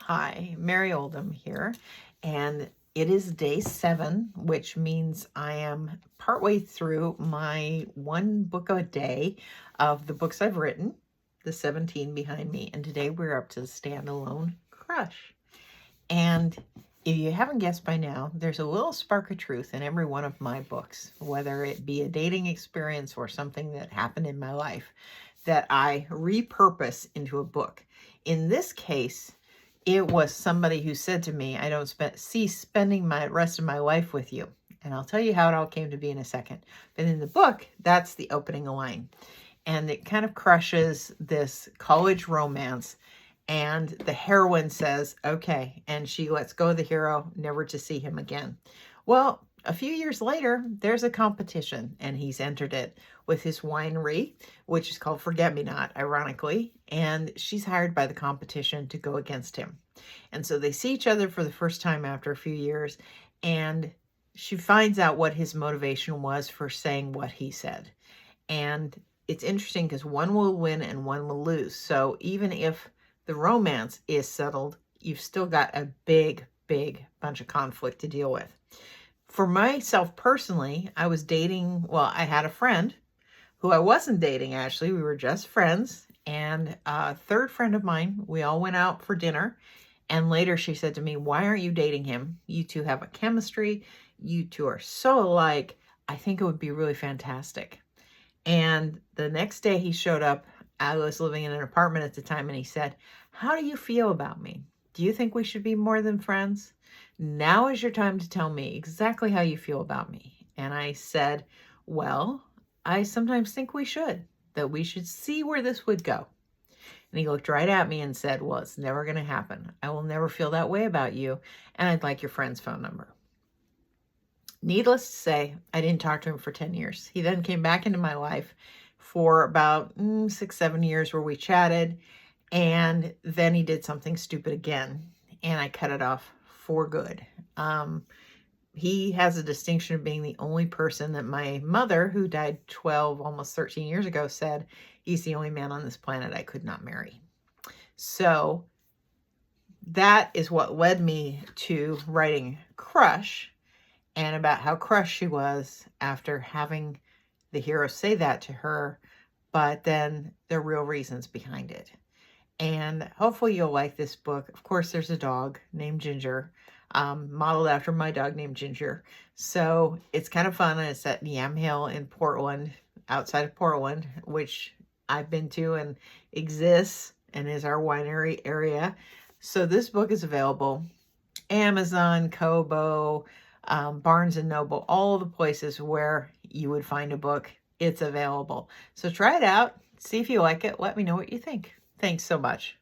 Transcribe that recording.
Hi, Mary Oldham here, and it is day 7, which means I am partway through my one book a day of the books I've written, the 17 behind me, and today we're up to the standalone crush. And if you haven't guessed by now, there's a little spark of truth in every one of my books, whether it be a dating experience or something that happened in my life that I repurpose into a book. In this case, it was somebody who said to me, I don't see spending my rest of my life with you. And I'll tell you how it all came to be in a second. But in the book, that's the opening line. And it kind of crushes this college romance. And the heroine says, okay. And she lets go of the hero, never to see him again. Well, a few years later, there's a competition, and he's entered it with his winery, which is called Forget-Me-Not, ironically, and she's hired by the competition to go against him. And so they see each other for the first time after a few years, and she finds out what his motivation was for saying what he said. And it's interesting because one will win and one will lose. So even if the romance is settled, you've still got a big bunch of conflict to deal with. For myself personally, I was dating, well, I had a friend who I wasn't dating, actually. We were just friends. And a third friend of mine, we all went out for dinner. And later she said to me, why aren't you dating him? You two have a chemistry. You two are so alike. I think it would be really fantastic. And the next day he showed up. I was living in an apartment at the time, and he said, how do you feel about me? Do you think we should be more than friends? Now is your time to tell me exactly how you feel about me. And I said, well, I sometimes think that we should see where this would go. And he looked right at me and said, well, it's never going to happen. I will never feel that way about you. And I'd like your friend's phone number. Needless to say, I didn't talk to him for 10 years. He then came back into my life for about 6-7 years where we chatted. And then he did something stupid again. And I cut it off for good. He has a distinction of being the only person that my mother, who died 12, almost 13 years ago, said he's the only man on this planet I could not marry. So that is what led me to writing Crush, and about how crushed she was after having the hero say that to her, but then the real reasons behind it. And hopefully you'll like this book. Of course, there's a dog named Ginger, modeled after my dog named Ginger. So it's kind of fun, and it's at Yam Hill in Portland, outside of Portland, which I've been to and exists and is our winery area. So this book is available Amazon, Kobo, Barnes & Noble, all the places where you would find a book. It's available. So try it out. See if you like it. Let me know what you think. Thanks so much.